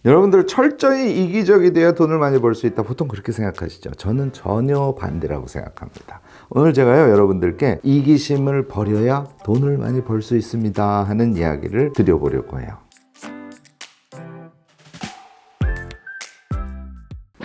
여러분들 철저히 이기적이 돼야 돈을 많이 벌 수 있다. 보통 그렇게 생각하시죠? 저는 전혀 반대라고 생각합니다. 오늘 제가요, 여러분들께 이기심을 버려야 돈을 많이 벌 수 있습니다 하는 이야기를 드려보려고 해요.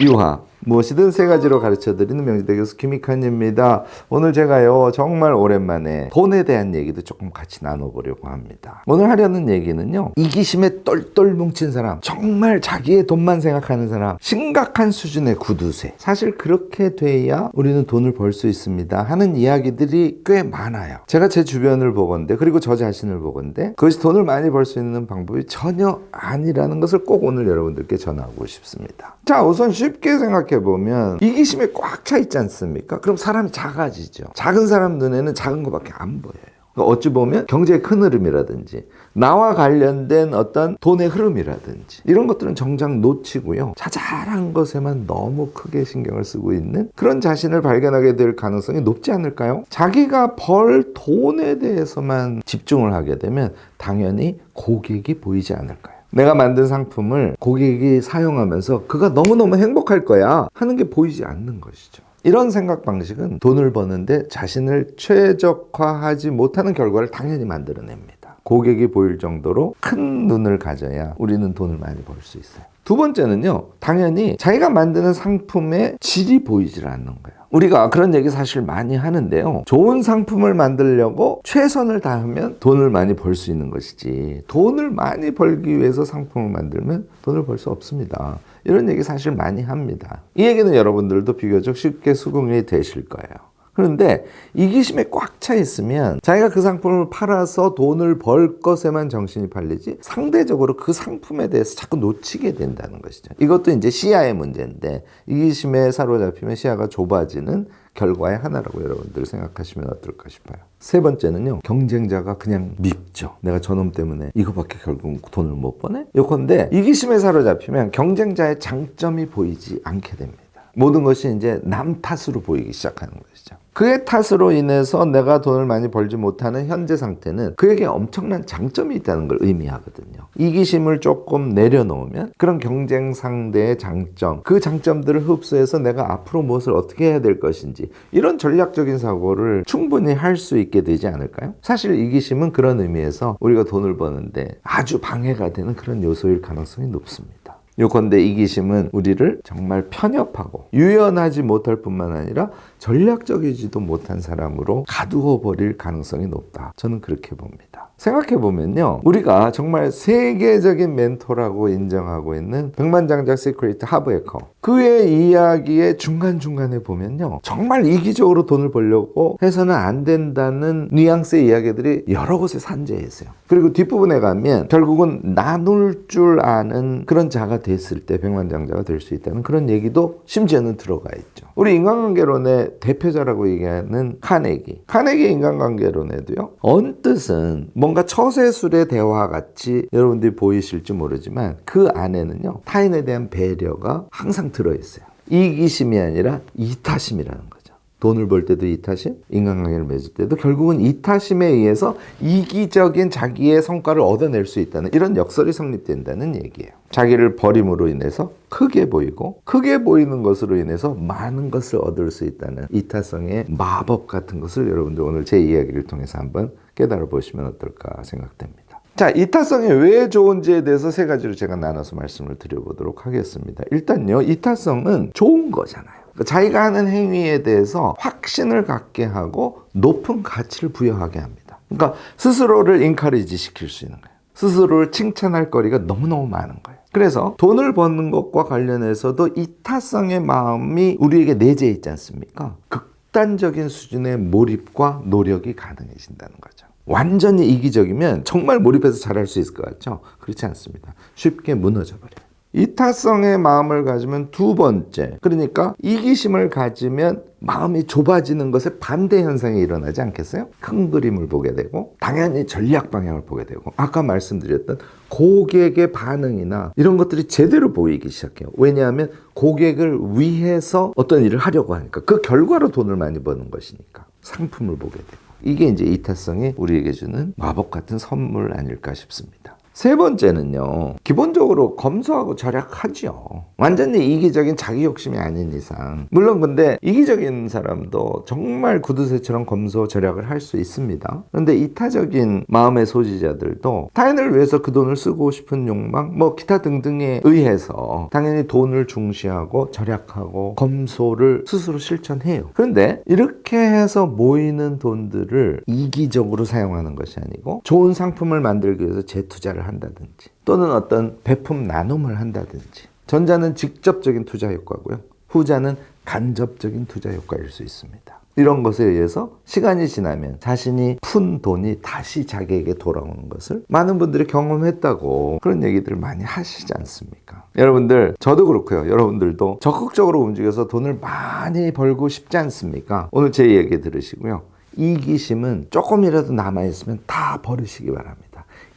유화, 무엇이든 세 가지로 가르쳐드리는 명지대 교수 김익환입니다. 오늘 제가요, 정말 오랜만에 돈에 대한 얘기도 조금 같이 나눠보려고 합니다. 오늘 하려는 얘기는요, 이기심에 똘똘 뭉친 사람, 정말 자기의 돈만 생각하는 사람, 심각한 수준의 구두쇠. 사실 그렇게 돼야 우리는 돈을 벌 수 있습니다 하는 이야기들이 꽤 많아요. 제가 제 주변을 보건대, 그리고 저 자신을 보건대, 그것이 돈을 많이 벌 수 있는 방법이 전혀 아니라는 것을 꼭 오늘 여러분들께 전하고 싶습니다. 자, 우선 쉽게 생각해 보면 이기심에 꽉 차 있지 않습니까? 그럼 사람이 작아지죠. 작은 사람 눈에는 작은 것밖에 안 보여요. 어찌 보면 경제의 큰 흐름이라든지 나와 관련된 어떤 돈의 흐름이라든지 이런 것들은 정작 놓치고요, 자잘한 것에만 너무 크게 신경을 쓰고 있는 그런 자신을 발견하게 될 가능성이 높지 않을까요? 자기가 벌 돈에 대해서만 집중을 하게 되면 당연히 고객이 보이지 않을까요? 내가 만든 상품을 고객이 사용하면서 그가 너무너무 행복할 거야 하는 게 보이지 않는 것이죠. 이런 생각 방식은 돈을 버는데 자신을 최적화하지 못하는 결과를 당연히 만들어냅니다. 고객이 보일 정도로 큰 눈을 가져야 우리는 돈을 많이 벌 수 있어요. 두 번째는요, 당연히 자기가 만드는 상품의 질이 보이질 않는 거예요. 우리가 그런 얘기 사실 많이 하는데요, 좋은 상품을 만들려고 최선을 다하면 돈을 많이 벌 수 있는 것이지, 돈을 많이 벌기 위해서 상품을 만들면 돈을 벌 수 없습니다. 이런 얘기 사실 많이 합니다. 이 얘기는 여러분들도 비교적 쉽게 수긍이 되실 거예요. 그런데 이기심에 꽉 차 있으면 자기가 그 상품을 팔아서 돈을 벌 것에만 정신이 팔리지 상대적으로 그 상품에 대해서 자꾸 놓치게 된다는 것이죠. 이것도 이제 시야의 문제인데, 이기심에 사로잡히면 시야가 좁아지는 결과의 하나라고 여러분들 생각하시면 어떨까 싶어요. 세 번째는요, 경쟁자가 그냥 밉죠. 내가 저놈 때문에 이거밖에 결국 돈을 못 버네? 요컨대 이기심에 사로잡히면 경쟁자의 장점이 보이지 않게 됩니다. 모든 것이 이제 남 탓으로 보이기 시작하는 것이죠. 그의 탓으로 인해서 내가 돈을 많이 벌지 못하는 현재 상태는 그에게 엄청난 장점이 있다는 걸 의미하거든요. 이기심을 조금 내려놓으면 그런 경쟁 상대의 장점, 그 장점들을 흡수해서 내가 앞으로 무엇을 어떻게 해야 될 것인지, 이런 전략적인 사고를 충분히 할 수 있게 되지 않을까요? 사실 이기심은 그런 의미에서 우리가 돈을 버는데 아주 방해가 되는 그런 요소일 가능성이 높습니다. 요컨대 이기심은 우리를 정말 편협하고 유연하지 못할 뿐만 아니라 전략적이지도 못한 사람으로 가두어 버릴 가능성이 높다. 저는 그렇게 봅니다. 생각해보면요, 우리가 정말 세계적인 멘토라고 인정하고 있는 백만장자 시크릿 하브 에커, 그의 이야기의 중간중간에 보면요, 정말 이기적으로 돈을 벌려고 해서는 안 된다는 뉘앙스의 이야기들이 여러 곳에 산재해 있어요. 그리고 뒷부분에 가면 결국은 나눌 줄 아는 그런 자가 됐을 때 백만장자가 될 수 있다는 그런 얘기도 심지어는 들어가 있죠. 우리 인간관계론의 대표자라고 얘기하는 카네기 인간관계론에도요, 언뜻은 뭔가 처세술의 대화 같이 여러분들이 보이실지 모르지만 그 안에는요, 타인에 대한 배려가 항상 들어있어요. 이기심이 아니라 이타심이라는 거죠. 돈을 벌 때도 이타심, 인간관계를 맺을 때도 결국은 이타심에 의해서 이기적인 자기의 성과를 얻어낼 수 있다는 이런 역설이 성립된다는 얘기예요. 자기를 버림으로 인해서 크게 보이고, 크게 보이는 것으로 인해서 많은 것을 얻을 수 있다는 이타성의 마법 같은 것을 여러분들 오늘 제 이야기를 통해서 한번 깨달아 보시면 어떨까 생각됩니다. 자, 이타성이 왜 좋은지에 대해서 세 가지로 제가 나눠서 말씀을 드려보도록 하겠습니다. 일단요, 이타성은 좋은 거잖아요. 자기가 하는 행위에 대해서 확신을 갖게 하고 높은 가치를 부여하게 합니다. 그러니까 스스로를 인커리지 시킬 수 있는 거예요. 스스로를 칭찬할 거리가 너무너무 많은 거예요. 그래서 돈을 버는 것과 관련해서도 이타성의 마음이 우리에게 내재해 있지 않습니까? 극단적인 수준의 몰입과 노력이 가능해진다는 거죠. 완전히 이기적이면 정말 몰입해서 잘할 수 있을 것 같죠? 그렇지 않습니다. 쉽게 무너져 버려요. 이타성의 마음을 가지면 두 번째, 그러니까 이기심을 가지면 마음이 좁아지는 것에 반대 현상이 일어나지 않겠어요? 큰 그림을 보게 되고 당연히 전략 방향을 보게 되고 아까 말씀드렸던 고객의 반응이나 이런 것들이 제대로 보이기 시작해요. 왜냐하면 고객을 위해서 어떤 일을 하려고 하니까, 그 결과로 돈을 많이 버는 것이니까 상품을 보게 되고, 이게 이제 이타성이 우리에게 주는 마법 같은 선물 아닐까 싶습니다. 세 번째는요, 기본적으로 검소하고 절약하죠. 완전히 이기적인 자기 욕심이 아닌 이상. 물론 근데 이기적인 사람도 정말 구두쇠처럼 검소 절약을 할 수 있습니다. 그런데 이타적인 마음의 소지자들도 타인을 위해서 그 돈을 쓰고 싶은 욕망, 뭐 기타 등등에 의해서 당연히 돈을 중시하고 절약하고 검소를 스스로 실천해요. 그런데 이렇게 해서 모이는 돈들을 이기적으로 사용하는 것이 아니고 좋은 상품을 만들기 위해서 재투자를 한다든지 또는 어떤 배품 나눔을 한다든지, 전자는 직접적인 투자 효과고요, 후자는 간접적인 투자 효과일 수 있습니다. 이런 것에 의해서 시간이 지나면 자신이 푼 돈이 다시 자기에게 돌아오는 것을 많은 분들이 경험했다고 그런 얘기들을 많이 하시지 않습니까? 여러분들, 저도 그렇고요. 여러분들도 적극적으로 움직여서 돈을 많이 벌고 싶지 않습니까? 오늘 제 얘기 들으시고요, 이기심은 조금이라도 남아있으면 다 버리시기 바랍니다.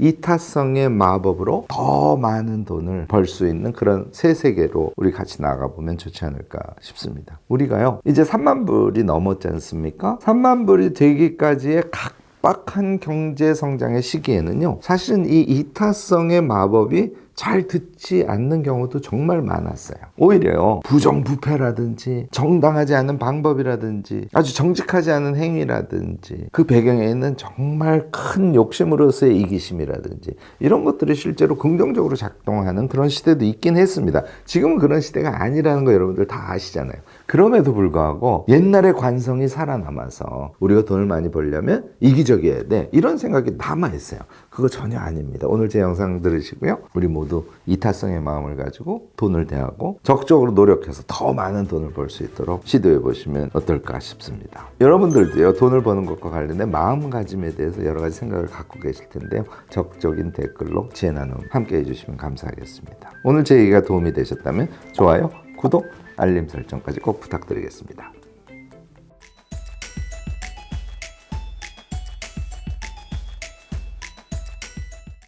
이타성의 마법으로 더 많은 돈을 벌 수 있는 그런 새 세계로 우리 같이 나가보면 좋지 않을까 싶습니다. 우리가요, 이제 3만 불이 넘었지 않습니까? 3만 불이 되기까지의 각박한 경제 성장의 시기에는요, 사실은 이 이타성의 마법이 잘 듣지 않는 경우도 정말 많았어요. 오히려요, 부정부패라든지 정당하지 않은 방법이라든지 아주 정직하지 않은 행위라든지 그 배경에 있는 정말 큰 욕심으로서의 이기심이라든지 이런 것들이 실제로 긍정적으로 작동하는 그런 시대도 있긴 했습니다. 지금은 그런 시대가 아니라는 거 여러분들 다 아시잖아요. 그럼에도 불구하고 옛날의 관성이 살아남아서 우리가 돈을 많이 벌려면 이기적이어야 돼, 이런 생각이 남아있어요. 그거 전혀 아닙니다. 오늘 제 영상 들으시고요, 우리 모두 이타성의 마음을 가지고 돈을 대하고 적극적으로 노력해서 더 많은 돈을 벌 수 있도록 시도해 보시면 어떨까 싶습니다. 여러분들도요, 돈을 버는 것과 관련된 마음가짐에 대해서 여러 가지 생각을 갖고 계실 텐데요, 적극적인 댓글로 지혜 나눔 함께 해주시면 감사하겠습니다. 오늘 제 얘기가 도움이 되셨다면 좋아요, 구독, 알림 설정까지 꼭 부탁드리겠습니다.